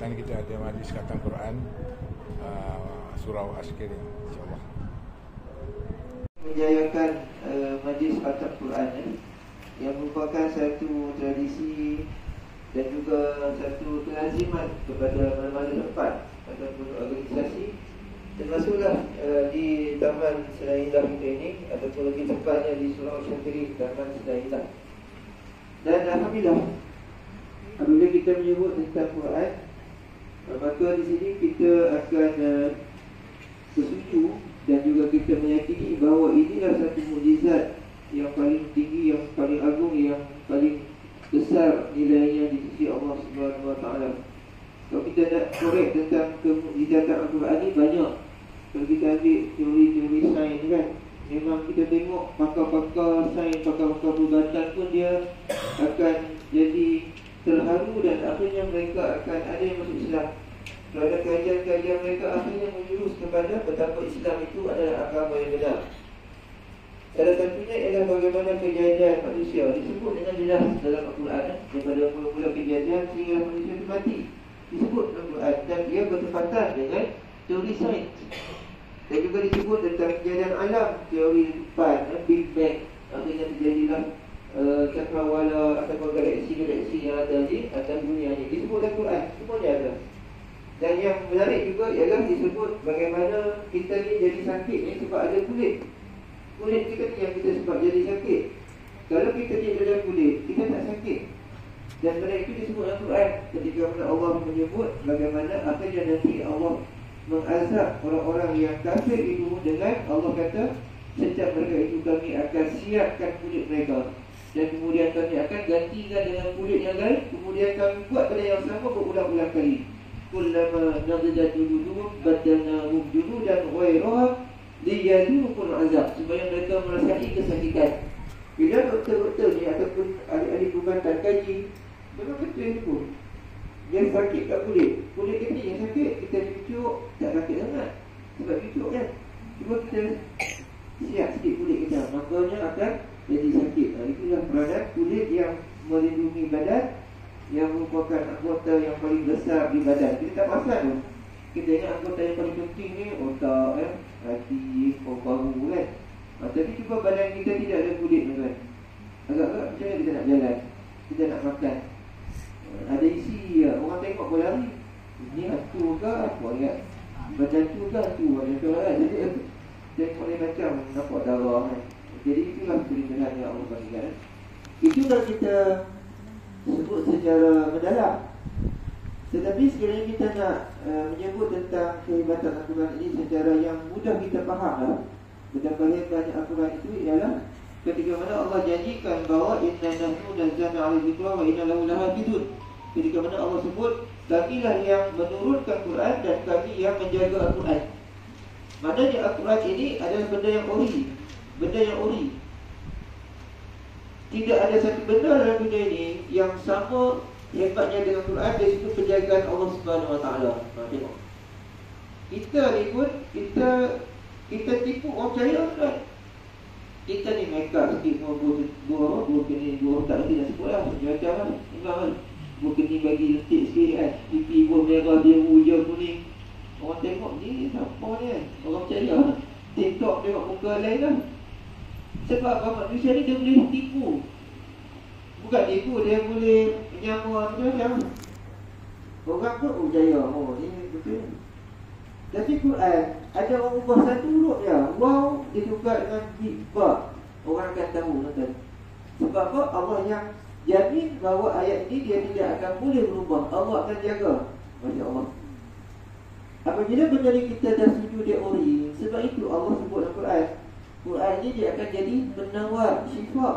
petang kita ada majlis khatam Quran surau askir, insyaAllah. Menjayakan majlis khatam Quran yang merupakan satu tradisi dan juga satu kelaziman kepada mana-mana tempat ataupun organisasi, termasuklah di Taman Sedayan Indah kita ini, ataupun lebih tepatnya di Surau Syantiri, Taman Sedayan Indah. Dan alhamdulillah, apabila kita menyebut tentang Quran, maka di sini kita akan bersetuju dan juga kita meyakini bahawa inilah satu mukjizat yang paling tinggi, yang paling agung, yang paling besar nilainya di sisi Allah Subhanahu Wa Taala. Kalau kita nak korek tentang kemukjizatan Al-Quran ini banyak. Kalau kita ambil teori-teori sains kan, memang kita tengok pakar-pakar sains, pakar-pakar perubatan pun dia akan jadi terharu dan akhirnya mereka akan ada yang masuk Islam. Kerana kajian-kajian mereka akhirnya menjurus kepada betapa Islam itu adalah agama yang benar. Salah satunya ialah bagaimana kejadian manusia disebut dengan jelas dalam Al-Quran, daripada mula-mula kejadian sehingga manusia itu mati, disebut dalam Al-Quran, dan dia bertepatan dengan teori sains. Dan juga disebut tentang kejadian alam, teori letupan, Big Bang. Akhirnya terjadilah cakrawala ataupun galaksi-galaksi yang ada di atas dunia ini, disebut dalam Quran, semuanya ada. Dan yang menarik juga ialah disebut bagaimana kita ni jadi sakit ni sebab ada kulit. Kulit kita ni yang kita sebab jadi sakit. Kalau kita tidak ada kulit, kita tak sakit. Dan benda itu disebut dalam Quran ketika Allah menyebut bagaimana akhirnya nanti Allah mengazab orang-orang yang kafir itu dengan Allah kata, setiap mereka itu kami akan siapkan kulit mereka, dan kemudian kami akan gantikan dengan kulit yang lain, kemudian kami buat benda yang sama berulang-ulang kali. Kullama nadijat juluduhum badalnahum juludan ghairaha liyaduqul azab, supaya mereka merasai kesakitan. Bila doktor-doktor ni ataupun ahli-ahli perubatan kaji, memang betul itu. Dia sakit kat kulit. Kulit kita yang sakit, kita cucuk tak sakit sangat. Sebab cucuk kan, cuba kita siap sikit kulit kita, makanya akan jadi sakit. Itulah peranan kulit yang melindungi badan, yang merupakan anggota yang paling besar di badan. Kita tak pasal tu, kita ingat anggota yang paling penting ni otak, hati, paru-paru kan. Tapi cuba badan kita tidak ada kulit kan, agak-agak macam mana kita nak jalan, kita nak makan, ada isi ya. Orang tengok boleh lari, ini hantu ke apa ya, badan tu ke hantu, macam tu kan. Jadi tengok ni macam nampak darah kan. Jadi itulah perlindungan yang Allah berikan. Itu kalau kita sebut secara mendalam. Tetapi sekiranya kita nak menyebut tentang kehebatan Al-Quran ini secara yang mudah kita faham lah, betapa hebatnya Al-Quran itu ialah ketika mana Allah janjikan bahawa inna nahnu nazzalna 'alaika dzikra wa inna lahu lahafizun. Ketika mana Allah sebut kamilah yang menurunkan Quran dan kami yang menjaga Al-Quran. Maknanya Al-Quran ini adalah benda yang ori, benda yang ori. Tidak ada satu benda dalam dunia ini yang sama hebatnya dengan Quran dari situ penjagaan Allah Subhanahu Wa Taala. Tengok, kita ni pun kita tipu orang percaya kan. Kita ni make up sikit dua kini tak lagi nak sebut lah, macam lah, enggak kan. Dua kini bagi letik sikit kan, pipi pun merah, biru, hijau, kuning. Orang tengok ni siapa ni kan, orang percaya. TikTok tengok muka lain lah. Sebab apa? Manusia ni dia boleh tipu. Bukan tipu, dia boleh menyamar macam-macam. Orang pun percaya, oh ni betul. Tapi Quran ada orang ubah satu huruf je, wow, dia tukar dengan ba, orang akan tahu tuan. Sebab apa? Allah yang jamin bahawa ayat ini dia tidak akan boleh berubah. Allah akan jaga. Masya Allah. Apabila benda ni kita dah setuju dia ori, sebab itu Allah sebut dalam Quran, Quran ni dia akan jadi penawar syifa.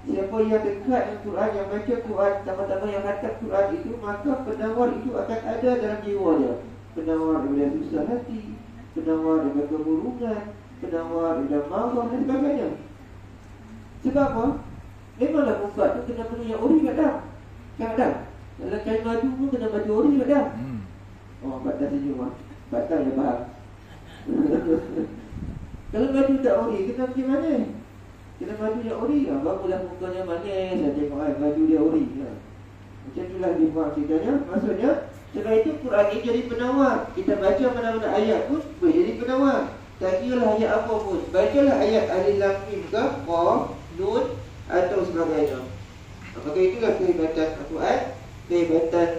Siapa yang dekat dengan Quran, yang baca Quran, tambah-tambah yang khatam Quran itu, maka penawar itu akan ada dalam jiwa dia. Penawar daripada susah hati, penawar daripada kemurungan, penawar daripada marah dan sebagainya. Sebab apa? Memanglah ubat tu kena benda yang ori kat dalam. Kadang dalam kain madu pun kena baju ori kat dalam. Oh, batas senyum lah, batas dia faham. Kalau baju tak ori, kena pergi mana? Kena baju yang ori lah, barulah mukanya manis. Saya tengok kan, baju dia ori lah. Macam itulah dia faham ceritanya. Maksudnya Sebab itu Quran ini jadi penawar. Kita baca mana-mana ayat pun boleh jadi penawar. Tak kiralah ayat apa pun, bacalah ayat Alif Lam Mim ke Qaf, Nun atau sebagainya. Maka itulah kehebatan Al-Quran, kehebatan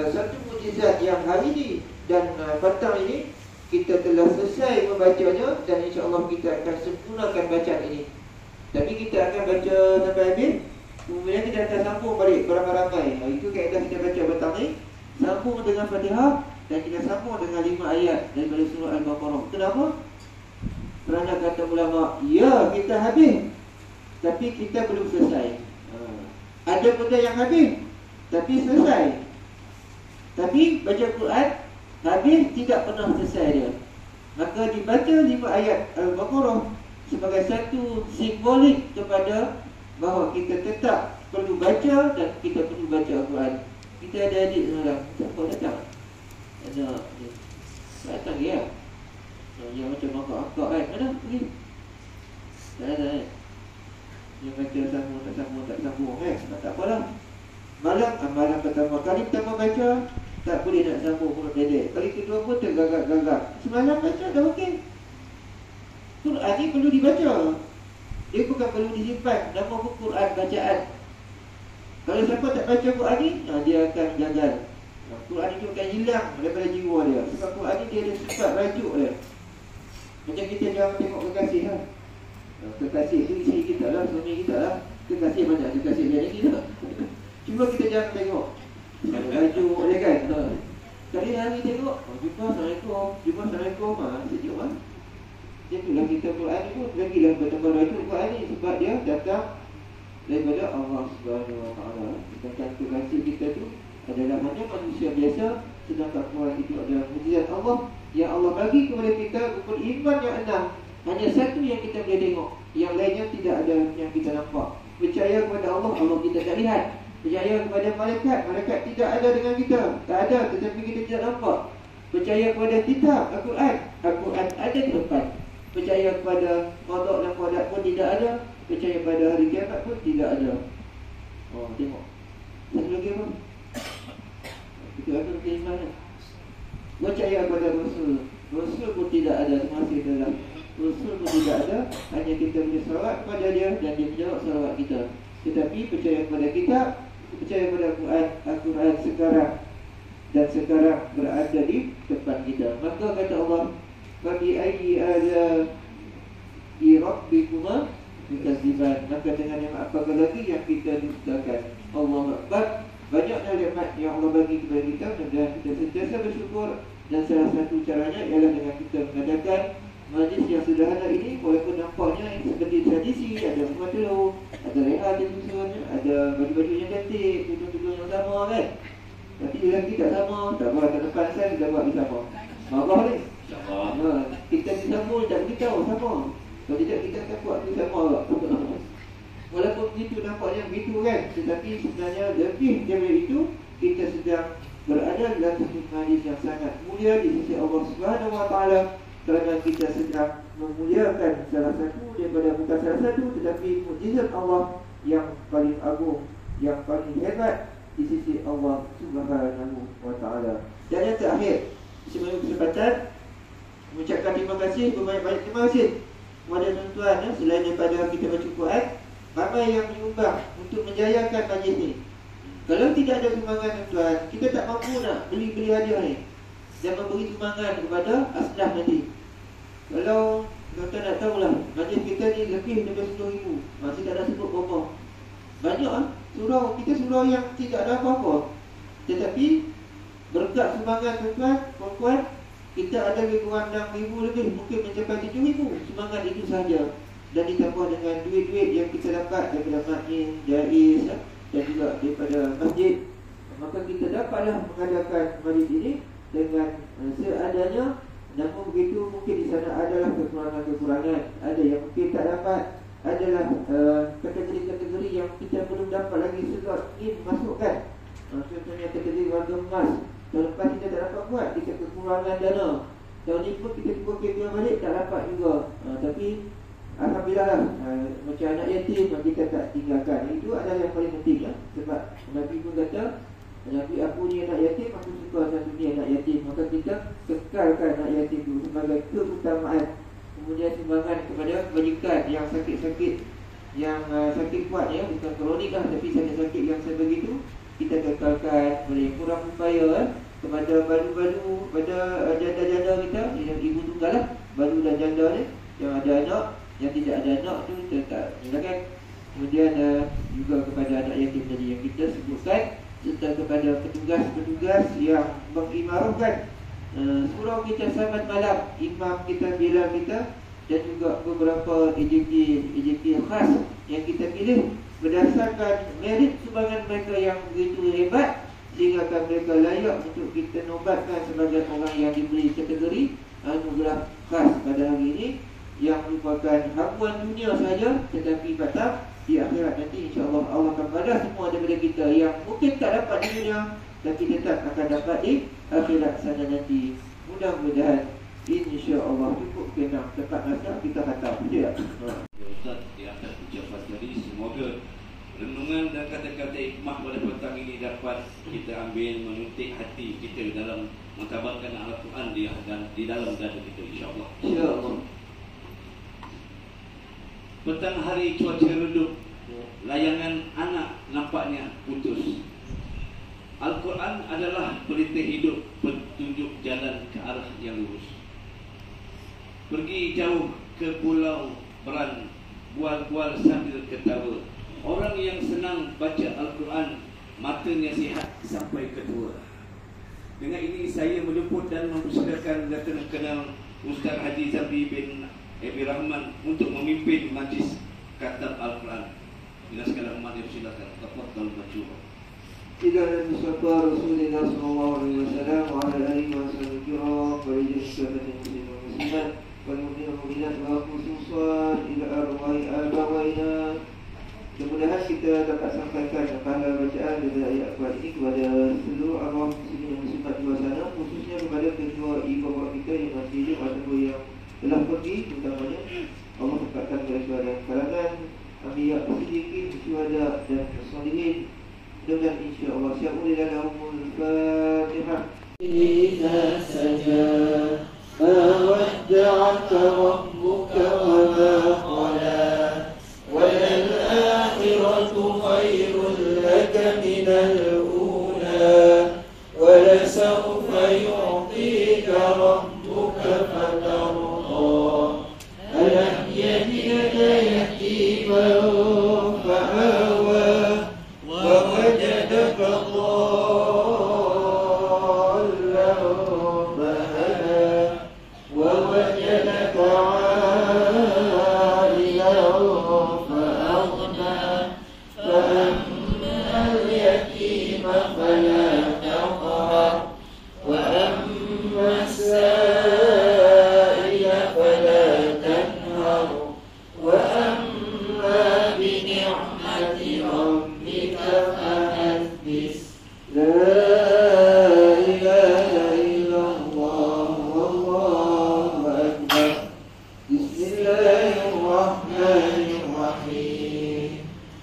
satu mukjizat yang hari ini dan petang ini kita telah selesai membacanya, dan insya-Allah kita akan sempurnakan bacaan ini. Tapi kita akan baca sampai habis, kemudian kita akan sambung balik beramai-ramai. Itu kaedah kita baca petang ni, sambung dengan Fatihah dan kita sambung dengan 5 ayat daripada surah Al-Baqarah. Kenapa? Kerana kata ulama, ya kita habis, tapi kita belum selesai. Ada benda yang habis tapi selesai. Tapi baca Quran habis tidak pernah selesai dia. Maka dibaca 5 ayat Al-Baqarah sebagai satu simbolik kepada bahawa kita tetap perlu baca dan kita perlu baca Al-Quran. Kita ada adik seorang, siapa datang? Ada datang ya. Yang macam akak-akak kan, mana pergi? Tak ada kan? Dia baca sambung tak sambung kan? Tak apalah. Malam pertama, kali pertama baca tak boleh nak sambung mulut dedek. Kali kedua pun tergagap-gagap. Semalam baca dah okey. Quran ni perlu dibaca. Dia bukan perlu disimpan. Nama pun Quran bacaan. Kalau siapa tak baca Quran ni, dia akan gagal. Quran itu akan hilang daripada jiwa dia. Sebab Quran ni dia ada sifat rajuk dia. Macam kita jangan tengok kekasih lah. Kekasih tu isteri kita lah, suami kita lah. Kekasih banyak, kekasih dia ni lah. Cuma kita jangan tengok rajuk dia kan. Kali hari tengok, jumpa Assalamualaikum, jumpa Assalamualaikum, sejuk lah. Itulah kita Quran ni pun lagilah bertambah rajuk Quran ni. Sebab dia datang daripada Allah SWT. Sedangkan kekasih kita tu adalah hanya manusia biasa. Sedangkan Quran itu adalah mukjizat Allah yang Allah bagi kepada kita rukun iman yang 6. Hanya satu yang kita boleh tengok, yang lainnya tidak ada yang kita nampak. Percaya kepada Allah, Allah kita tak lihat. Percaya kepada malaikat, malaikat tidak ada dengan kita, tak ada, tetapi kita tidak nampak. Percaya kepada kitab Al-Quran, Al-Quran ada di depan. Percaya kepada qada dan qadar pun tidak ada. Percaya pada hari kiamat pun tidak ada. Tengok. Satu lagi apa? Kita ada keimanan. Percaya kepada Rasul. Rasul pun tidak ada, masih dalam. Rasul pun tidak ada, hanya kita punya salawat kepada dia dan dia menjawab salawat kita. Tetapi percaya kepada kitab, percaya kepada Al-Quran. Al-Quran sekarang berada di depan kita. Maka kata Allah, Fabi ayyi ala'i rabbikuma tukadziban. Maka dengan nikmat apakah lagi yang kita dustakan? Allahu Akbar. Banyaknya nikmat yang Allah bagi kepada kita, dan kita sentiasa bersyukur. Dan salah satu caranya ialah dengan kita mengadakan majlis yang sederhana ini. Walaupun nampaknya seperti tradisi, ada bunga telur, ada rehat yang susun, ada baju-baju yang cantik, tudung-tudung yang sama kan. Tapi dia lagi tak sama, tak apa, tak depan saya kita buat bersama. Marah ni kita disambung tak beritahu sama. Kalau tidak kita akan buat bersama juga. Walaupun begitu nampaknya begitu kan, tetapi sebenarnya lebih daripada itu, kita sedang berada dalam satu majlis yang sangat mulia di sisi Allah Subhanahu Wa Taala. Kerana kita sedang memuliakan salah satu daripada, bukan salah satu, tetapi mukjizat Allah yang paling agung, yang paling hebat di sisi Allah Subhanahu Wa Taala. Dan yang terakhir, sebelum kesempatan mengucapkan terima kasih, berbanyak-banyak terima kasih kepada tuan-tuan selain daripada kita baca Quran, ramai yang menyumbang untuk menjayakan majlis ni. Kalau tidak ada sumbangan tuan-tuan, kita tak mampu nak beli hadiah ni dan memberi sumbangan kepada asnaf nanti. Kalau tuan-tuan nak tahulah, majlis kita ni lebih daripada 10,000. Masih tak ada sebut berapa. Banyak surau, kita surau yang tidak ada apa-apa. Tetapi berkat sumbangan tuan-tuan, puan-puan, kita ada lebih kurang 6,000 lebih, mungkin mencapai 7,000 sumbangan itu sahaja. Dan ditambah dengan duit-duit yang kita dapat daripada maknin, jaiz dan juga daripada masjid. Maka kita dapatlah mengadakan majlis ini dengan seadanya. Namun begitu, mungkin di sana adalah kekurangan-kekurangan. Ada yang mungkin tak dapat, adalah kategori-kategori yang kita belum dapat lagi slot in masukkan. Contohnya kategori warga emas. Tahun lepas kita tak dapat buat, kita kekurangan dana. Tahun ni pun kita cuba kira balik, tak dapat juga. Tapi alhamdulillah lah, macam anak yatim kita tak tinggalkan. Itu adalah yang paling penting ya. Sebab Nabi pun kata, Nabi aku ni anak yatim, aku suka satu ni anak yatim. Maka kita kekalkan anak yatim itu sebagai keutamaan. Kemudian sumbangan kepada kebajikan yang sakit-sakit, yang sakit kuat ya, bukan kronik lah, tapi sakit-sakit yang sebegitu kita kekalkan. Kepada yang kurang upaya kepada balu-balu, pada janda-janda kita, yang ibu tunggal lah, balu dan janda ni, yang ada anak, yang tidak ada anak tu kita tak kan. Kemudian juga kepada anak yatim tadi yang kita sebutkan, serta kepada petugas-petugas yang mengimarahkan surau kita selamat malam, imam kita, bilal kita, dan juga beberapa AJK khas yang kita pilih berdasarkan merit sumbangan mereka yang begitu hebat, sehingga mereka layak untuk kita nobatkan sebagai orang yang diberi kategori anugerah khas pada hari ini, yang merupakan habuan dunia saja, tetapi kata di akhirat nanti insya-Allah Allah akan balas semua daripada kita yang mungkin tak dapat di dunia, tapi tetap akan dapat di akhirat sana nanti. Mudah-mudahan insya-Allah cukup kena tempat masa kita khatam. Ya Ustaz, di atas ucapan tadi, semoga renungan dan kata-kata hikmah pada petang ini dapat kita ambil menutik hati kita dalam mentabarkan Al-Quran di dalam dada kita, insya-Allah. insya-Allah. Petang hari cuaca redup, layangan anak nampaknya putus. Al-Quran adalah perintah hidup, petunjuk jalan ke arah yang lurus. Pergi jauh ke pulau Beran, bual-bual sambil ketawa. Orang yang senang baca Al-Quran, matanya sihat sampai ke tua. Dengan ini saya menjemput dan mempersilakan Datuk Kenal Ustaz Haji Zabri bin Abi Rahman untuk memimpin majlis khatam Al-Quran. Bila sekalian umat dipersilakan, tafadhal masyhur. Tidak bersabda Rasulullah SAW wa ala alihi wa sallam kiram wa rijal syahadatin muslimin wa muslimat wal mu'minin wa mu'minat wa khususan ila arwahi abawaina. Mudah-mudahan kita dapat sampaikan pahala bacaan daripada ayat Al-Quran ini kepada seluruh arwah muslimin dan muslimat di luar sana, khususnya kepada kedua ibu bapa kita yang masih hidup ataupun yang telah pergi, terutamanya Allah tempatkan mereka dalam kalangan anbiya, siddiqin, syuhada dan salihin. Dan insya-Allah sya'ul lahumul Fatihah. Idza saja ma wadda'aka rabbuka wa ma qala wal akhiratu khairun laka minal ula wa la sawfa yu'tika rabbuka fatarda alam yajidka yatiman fa'awa ووجدك ضالا فهدى ووجدك عائلا فأغنى فأما اليتيم فلا تقهر وأما السائل فلا تنهر وأما بنعمة ربك فحدث. لا إله إلا الله والله أكبر. بسم الله الرحمن الرحيم.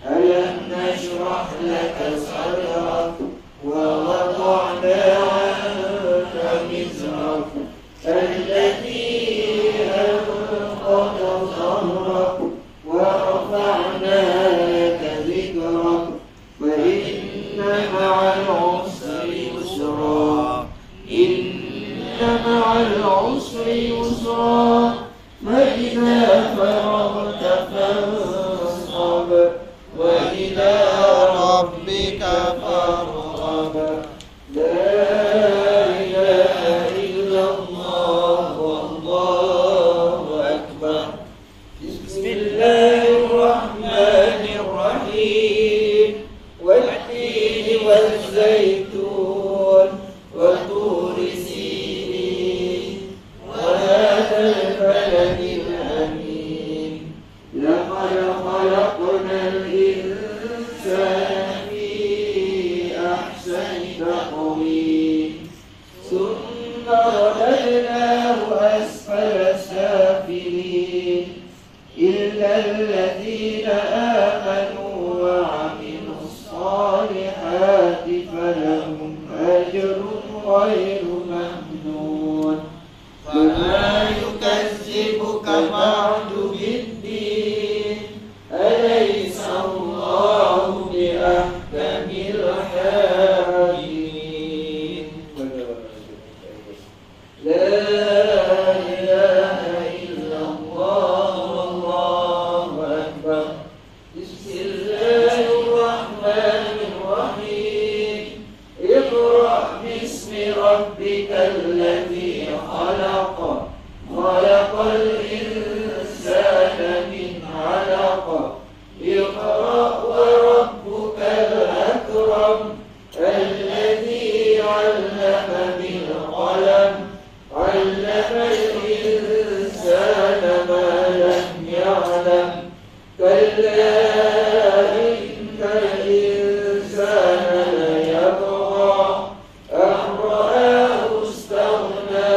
ألم نشرح لك صدرك ووضعنا عنك وزرك الذي أنقض ظهرك ورفعنا لك ذكرك وإن مع العسر يسرا إن مع العسر يسرا فإذا فرغت فانصب وإلى ربك فارغب. لا إله إلا الله والله أكبر. بسم الله الرحمن الرحيم. والتين والزيتون وطور سينين وهذا البلد الأمين. لقد خلقنا الإنسان في أحسن تقويم خير ممنون فما يكذبك بعد بالدين أليس الله بأحكم الحاكمين لا إله إلا الله والله أكبر بسم الله الرحمن الرحيم اقرأ باسم ربك الذي خلق خلق الإنسان من علق اقرأ وربك الأكرم الذي علم بالقلم علم الإنسان ما لم يعلم كلا إن الإنسان ليطغى أن رآه استغنى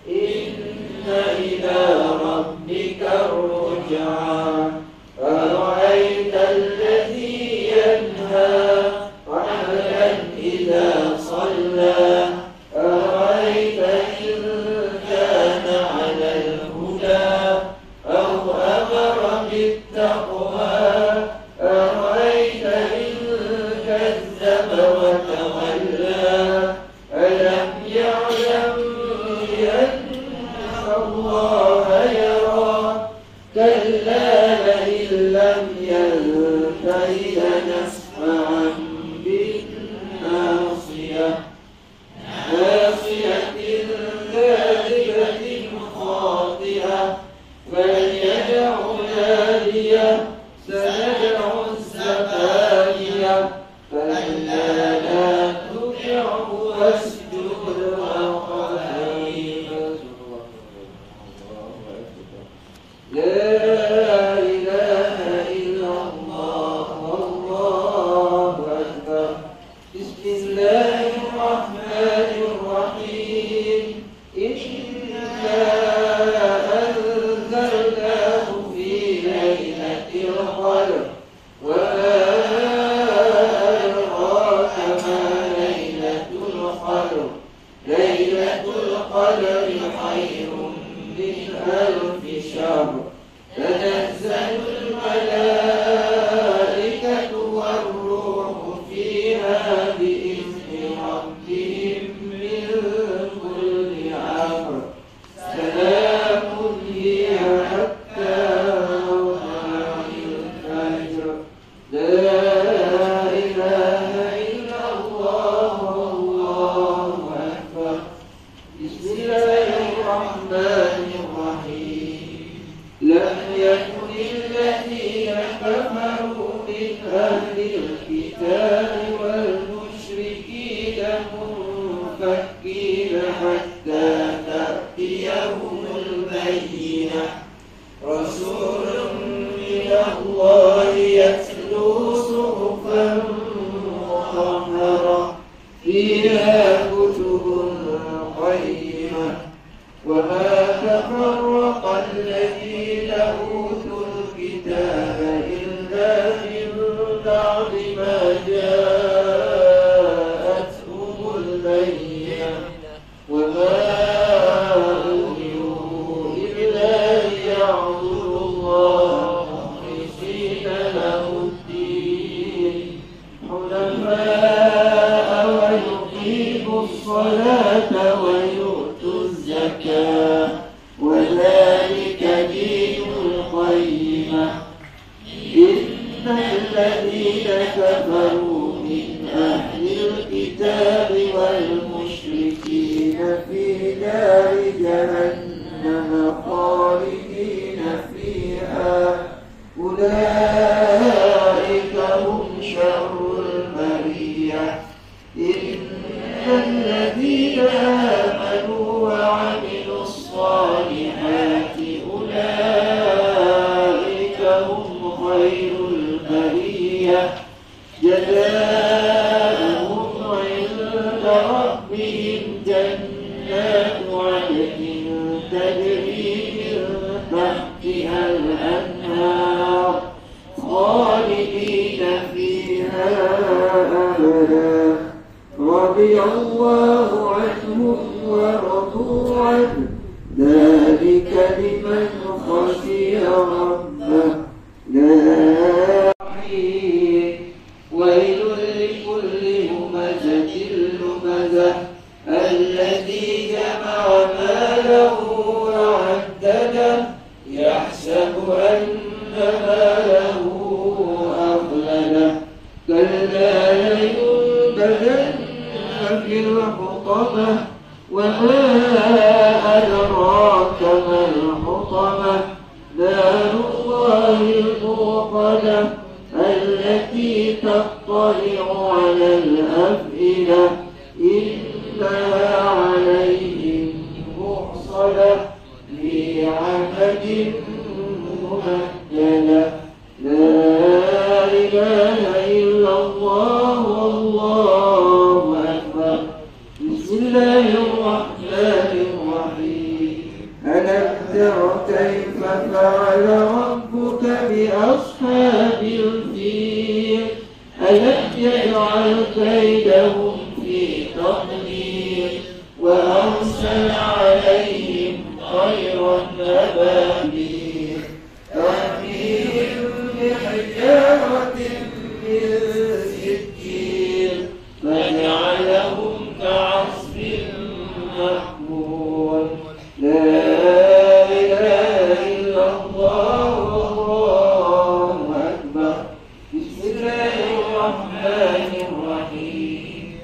إن إلى ربك الرجعى أرأيت الذي ينهى عبدا إذا صلى أرأيت إن كان على الهدى أو أمر بالتقوى أرأيت إن كذب وتولى ألم يعلم بأن الله يرى كلا لئن لم ينته لنسفعا بالناصية ناصية كاذبة خاطئة فليدع ناديه سندع الزبانية كلا لا تطعه واسجد واقترب لا إله إلا الله والله أكبر بسم الله الرحمن الرحيم إنا أنزلناه في ليلة القدر وما أدراك ما ليلة القدر ليلة القدر خير من ألف شهر تنزل الملائكة والروح فيها بإذن ربهم من كل أمر سلام هي حتى مطلع الفجر لا إله إلا الله والله أكبر بسم الله الرحمن الرحيم لم يكن الذين كفروا من أهل الكتاب والمشركين منفكين حتى تأتيهم البينة رسول من الله يتلو صحفا مطهرة فيها كتب قيمة وما تفرق الذين أوتوا الكتاب إلا من بعد ما جاءتهم البينة وما أمروا إلا ليعبدوا الله مخلصين له الدين حنفاء ويقيموا الصلاة ويؤتوا الزكاة وذلك دين القيمة إن الذين كفروا من أهل الكتاب والمشركين في نار جهنم خالدين فيها أولئك هم شر البرية إن الذين آمنوا وعملوا الصالحات أولئك هم خير البرية جزاؤهم عند ربهم جنات عدن تجري من تحتها الأنهار خالدين فيها أبدا رضي الله الله عنهم ورضوا عنه ذلك لمن خشي ربه لا ويل لكل همزة لمزة الذي جمع ماله وعدده يحسب أن ماله أخلده كلا لينبذن في الحطمة وما أدراك ما الحطمة نار الله الموقدة التي تطلع على الأفئدة إنها عليهم مؤصدة في عهد ممهدة لا إله إلا الله والله أكبر بسم الله الرحمن الرحيم ألم تر كيف فعل ربك بأصحاب الفيل ألم يجعل كيدهم في تضليل وأرسل عليهم طيرا أبابيل ترميهم بحجارة من سجيل فجعلهم كعصف مأكول لا إله إلا الله والله أكبر بسم الله الرحمن الرحيم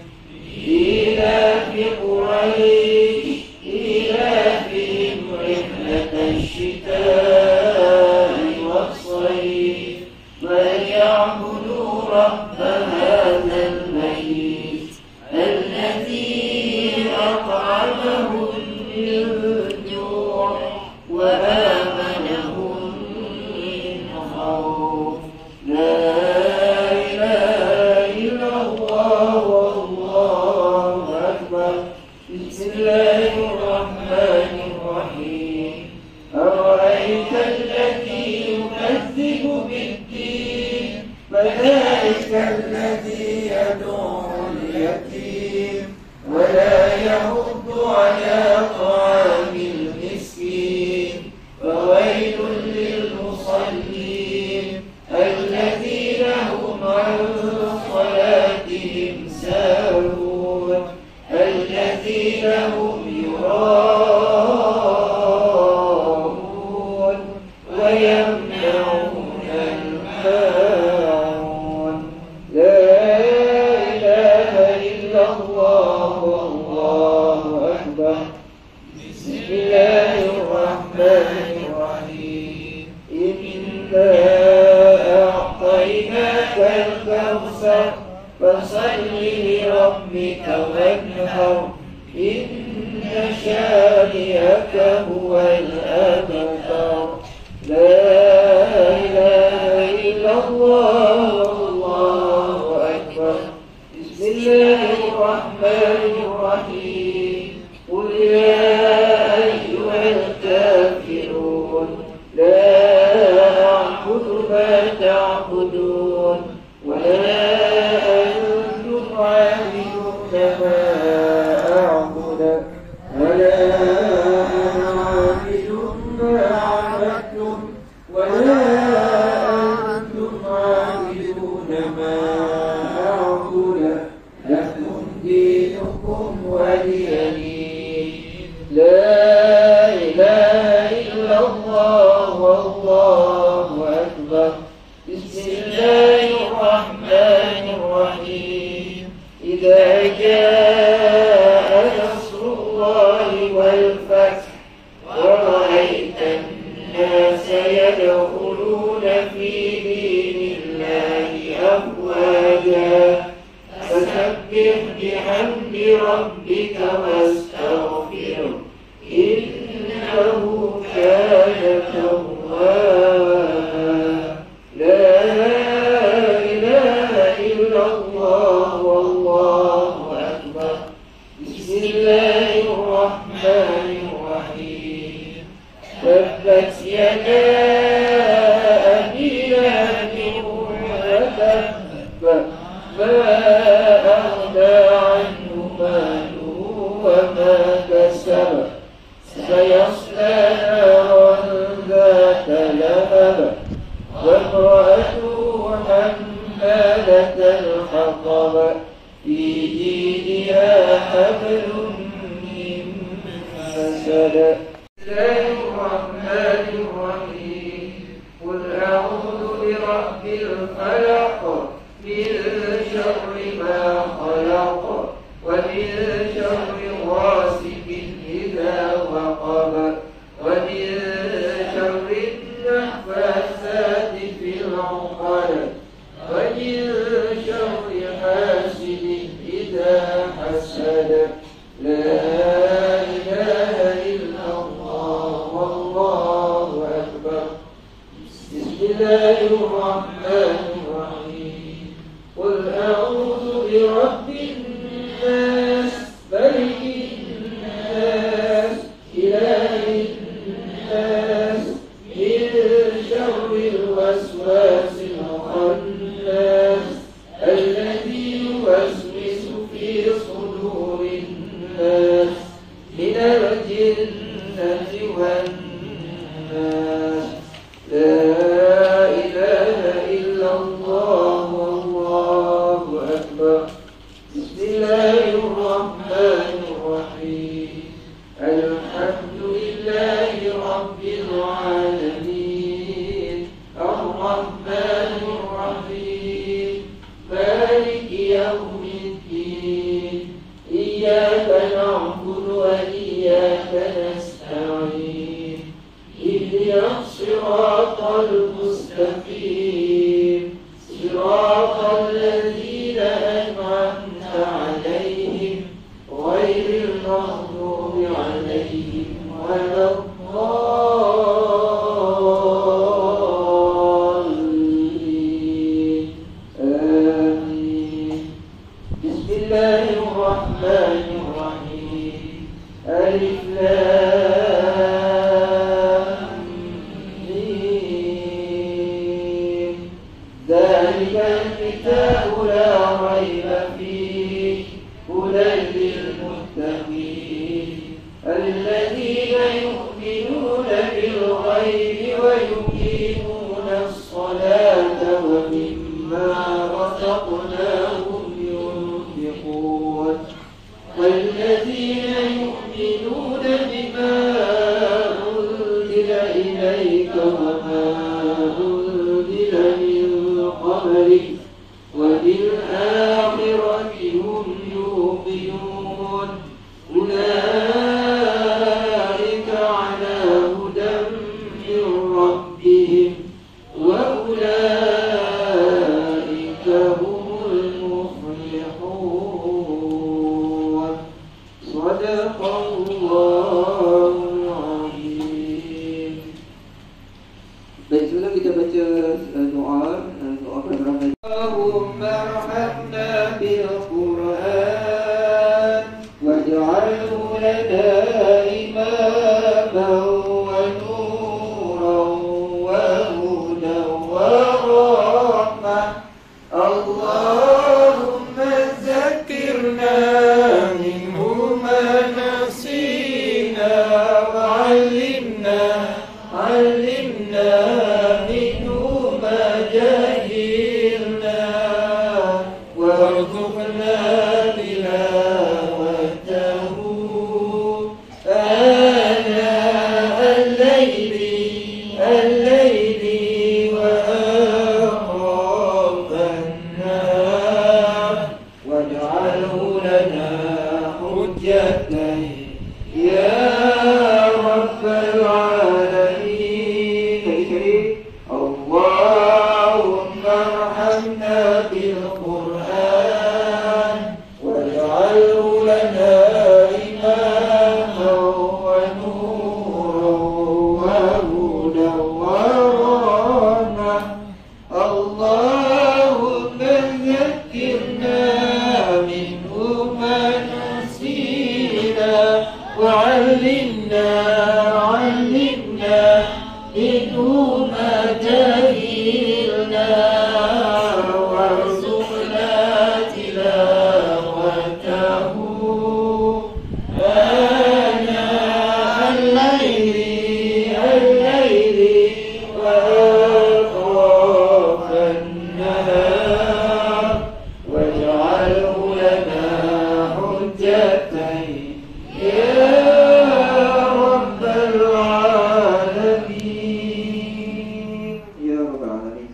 إيلاف قريش إيلافهم رحلة الشتاء والصيف فليعبدوا رب هذا البيت الذي أطعمهم من جوع وآمنهم من خوف لا إله إلا الله والله أكبر بسم الله الرحمن الرحيم أرأيت الذي يكذب بالدين فذلك الذي يدعو اليتيم ولا يحض على طعام المسكين فويل للمصلين الذين هم عن صلاتهم ساهون الذين هم يراءون ويمنعون الماعون لا إله إلا الله والله أكبر بسم الله الرحمن الرحيم إنا أعطيناك الكوثر فصل لربك وانحر إن شانئك هو الأبتر لا إله إلا الله والله أكبر بسم الله الرحمن الرحيم قل يا أيها الكافرون لا أعبد ما تعبدون ولا أنتم عابدون ما أعبد ولا أنا عابد ما عبدتم ولا أنتم عابدون ما أعبد لكم دينكم ولي دين لا إله إلا الله والله أكبر بسم الله الرحمن الرحيم إذا جاء نصر الله والفتح ورأيت الناس يدخلون في دين الله أفواجا فسبح بحمد ربك واستغفره إنه كان توابا لا إله إلا الله والله أكبر بسم الله الرحمن الرحيم تبت يدا أبي لهب وتب ما أغنى عنه ماله وما كسب سيصلى نارا ذات لهب وامرأته حمالة الحطب في جيدها حبل من مسد. بسم الله الرحمن الرحيم. قل أعوذ برب الفلق من شر ما خلق ومن شر غاسق إذا وقب ومن شر النفاثات في العقد ومن شر حاسد إذا حسد. لا إله إلا الله والله أكبر. بسم الله الرحمن الرحيم. قل أعوذ برب الناس ملك الناس إله الناس من شر الوسواس الخناس الذي يوسوس في صدور الناس من الجنة والناس. لا إله إلا الله والله أكبر. بسم الله الرحمن الرحيم. الحمد لله رب العالمين الرحمن الرحيم مالك يوم الدين إياك نعبد وإياك نستعين اهدنا الصراط المستقيم صراط الذين أنعمت عليهم غير المغضوب عليهم ولا الضالين. آمين. بسم الله الرحمن الرحيم. ألف لام ميم. ذلك الكتاب لا ريب فيه هدى للمتقين الذين يؤمنون بالغيب ويقيمون الصلاة ومما رزقناهم ينفقون والذين يؤمنون بما أنزل إليك وما أنزل من قبلك وبالآخرة هم يوقنون أولئك على هدى من ربهم وأولئك هم المفلحون. صدق الله العظيم. Baik, sebelum kita baca doa pertama. Allahumma arhamna bil Qur'an waj'alhu lana imaman wa nuran wa hudan wa rahmah. Allahumma zakkirna minhu ma nasina wa 'allimna minhu ma jahilna warzuqna tilawatahu ana al-layli wa atrafan-nahar waj'alhu lana hujjatan ya rabbal alamin. Allahumma arhamna bil Qur'an waj'alhu lana imaman wa nuran wa hudan wa rahmah. Allahumma zakkirna minhu ma nasina wa 'allimna minhu ma jahilna warzuqna tilawatahu حجتين يا رب العالمين يا رب العالمين.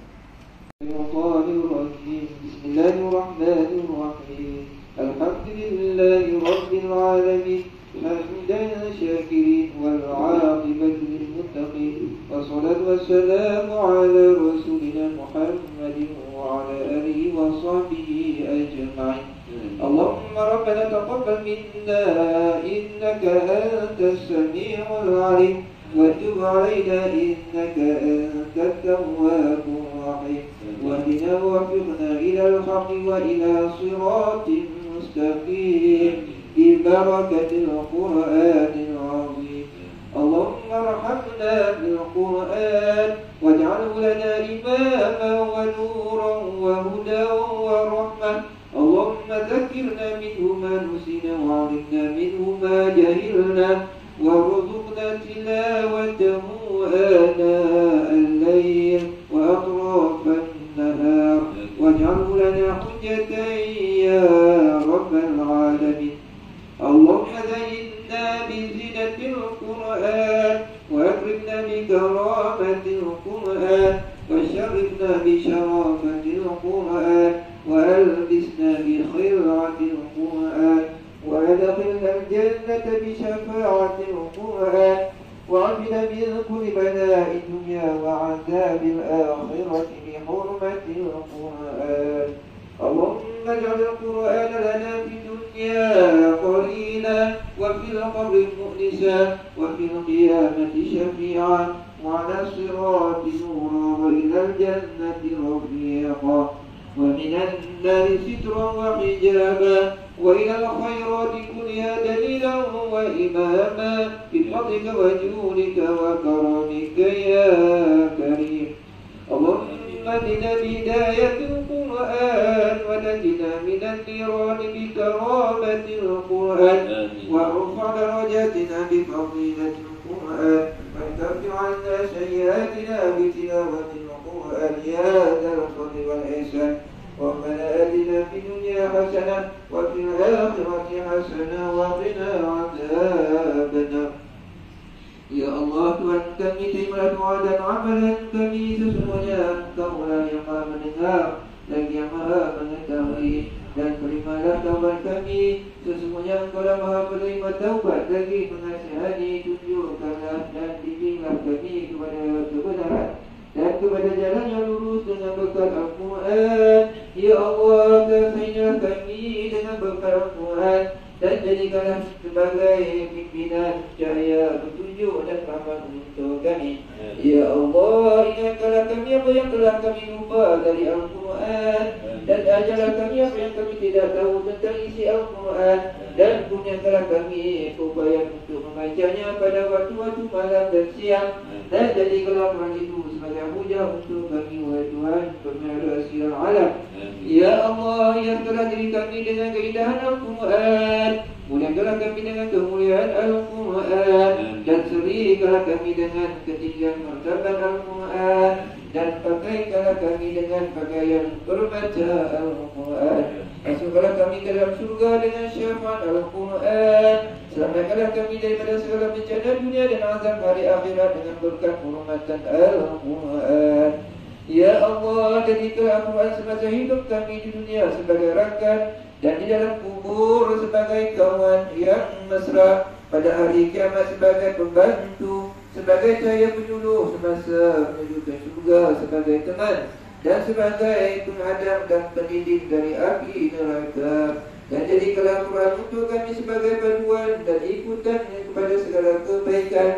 الشيطان الرجيم. بسم الله الرحمن الرحيم. الحمد لله رب العالمين حمدا شاكرين والعاقبة للمتقين والصلاة والسلام على رسولنا محمد وعلى آله وصحبه أجمعين. اللهم ربنا تقبل منا إنك أنت السميع العليم وتب علينا إنك أنت التواب الرحيم واهدنا ووفقنا إلى الحق وإلى صراط مستقيم ببركة القرآن العظيم. اللهم ارحمنا بالقرآن واجعله لنا إماما ونورا وهدى ورحمة. اللهم ذكرنا منه ما نسينا وعلمنا منه ما جهلنا وارزقنا تلاوته آناء الليل وأطراف النهار واجعله لنا حجة يا رب العالمين. اللهم زينا بزينة القرآن وأكرمنا بكرامة القرآن وشرفنا بشرافة القرآن وألبسنا بخلعة القرآن وأدخلنا الجنة بشفاعة القرآن وعافنا من كل بلاء الدنيا وعذاب الآخرة بحرمة القرآن. اللهم اجعل القرآن لنا في الدنيا قرينا وفي القبر مؤنسا وفي القيامة شفيعا وعلى الصراط نورا وإلى الجنة رفيقا ومن النار سترا وحجابا وإلى الخيرات كلها دليلا وإماما بفضلك وجودك وكرمك يا كريم. اللهم اهدنا بهداية القرآن ونجنا من النيران بكرامة القرآن وارفع درجاتنا بفضيلة القرآن وكفر عنا سيئاتنا بتلاوة القرآن يا ذا الفضل والإحسان. ربنا آتنا في الدنيا حسنة وفي الآخرة حسنة وقنا عذاب النار. Ya Allah, Tuhan kami, terimalah doa dan amalan kami. Sesungguhnya Engkau-Lah yang Maha mendengar lagi yang Maha mengetahui. Dan terimalah taubat kami. Sesungguhnya Engkau-Lah Maha menerima taubat lagi mengasihani. Tunjukkanlah dan bimbinglah kami kepada kebenaran dan kepada jalan yang lurus dengan berkat Al-Quran. Ya Allah, kasihanilah kami dengan berkat Al-Quran dan jadikanlah sebagai pimpinan cahaya petunjuk dan rahmat untuk kami. Ya Allah, ingatkanlah kami apa yang telah kami lupa dari Al-Quran dan ajarlah kami apa yang kami tidak tahu tentang isi Al-Quran dan kurniakanlah kami keupayaan untuk membacanya pada waktu-waktu malam dan siang dan jadikanlah Quran itu sebagai hujah untuk kami, wahai Tuhan Pemilik Segala Alam. Ya Allah, hiaskanlah diri kami dengan keindahan Al-Quran, muliakanlah kami dengan kemuliaan Al-Quran dan serikanlah kami dengan ketinggian martabat Al-Quran dan pakaikanlah kami dengan pakaian berbaca Al-Quran. Masukkanlah kami ke dalam surga dengan syafaat Al-Quran. Selamatkanlah kami daripada segala bencana dunia dan azab hari akhirat dengan berkat kehormatan Al-Quran. Ya Allah, jadikanlah Al-Quran semasa hidup kami di dunia sebagai rakan dan di dalam kubur sebagai kawan yang mesra, pada hari kiamat sebagai pembantu, sebagai cahaya penyuluh semasa menuju ke surga, sebagai teman dan sebagai penghadang dan pendidik dari api neraka. Dan jadikanlah Al-Quran untuk kami sebagai panduan dan ikutan kepada segala kebaikan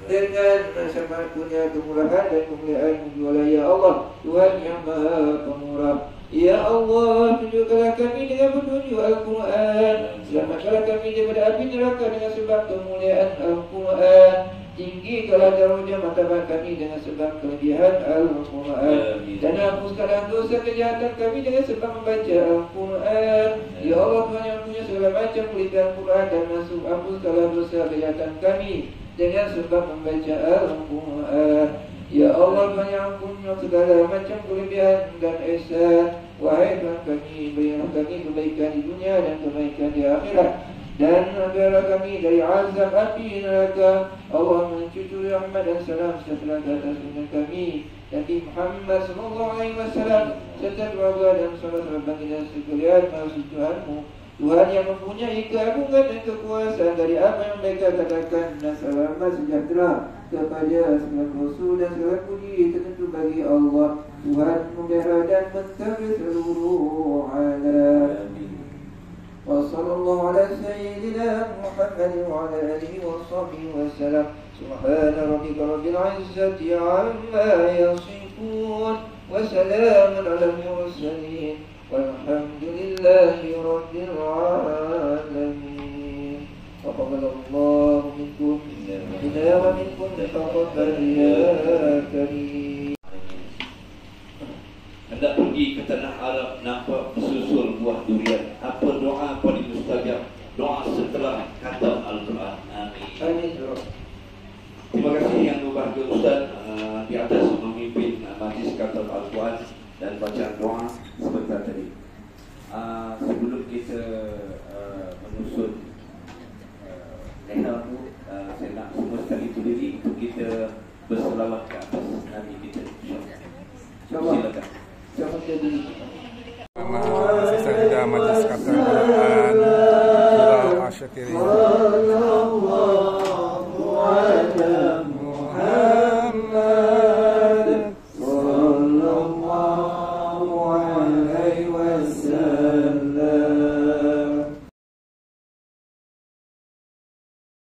dengan syafaat punya kemurahan dan kemuliaan jualan. Ya Allah, Tuhan yang Maha Pemurah. Ya Allah, tunjukkanlah kami dengan petunjuk Al-Quran. Selamatkanlah kami daripada api neraka dengan sebab kemuliaan Al-Quran. Tinggikanlah darjah martabat kami dengan sebab kelebihan Al-Quran. Dan hapuskanlah dosa kejahatan kami dengan sebab membaca Al-Quran. Ya Allah, Tuhan yang punya segala macam kelebihan Quran dan masuk, hapuskanlah dosa kejahatan kami dengan sebab membaca Al-Quran. Ya Allah, Tuhan yang punya segala macam kelebihan dan ihsan. Wahai Tuhan kami, berilah kami kebaikan di dunia dan kebaikan di akhirat. dan bela kami dari azab api neraka. Allahumma cucuri rahmat dan salam sejahtera ke atas junjungan kami Nabi Muhammad sallallahu alaihi wasallam serta keluarga dan sahabat-sahabat baginda sekalian. Maksud Tuhanmu, Tuhan yang mempunyai keagungan dan kekuasaan dari apa yang mereka katakan, dan selamat sejahtera kepada segala rasul dan segala puji tertentu bagi Allah, Tuhan memelihara dan mentadbir seluruh alam. Wa sallallahu ala sayyidina Muhammadin wa ala alihi wa sahbihi wa sallam. Subhana rabbika rabbil izzati amma yasifun wa salamun ala al-mursalin walhamdulillahi rabbil alamin. Taqabbalallahu minkum minna wa minkum taqabbal ya karim. Hendak pergi ke tanah Arab, nampak bersusul buah durian. Apa doa paling mustajab? Doa setelah khatam Al-Quran. Amin. Terima kasih yang berbahagia Ustaz di atas memimpin majlis khatam Al-Quran dan bacaan doa sebentar tadi. Sebelum kita menyusun leha tu, saya nak semua sekali berdiri untuk kita berselawat ke atas Nabi kita. Silakan. Nama sisa kita majlis khatam Al-Quran Surah Asy-Syakiriyah.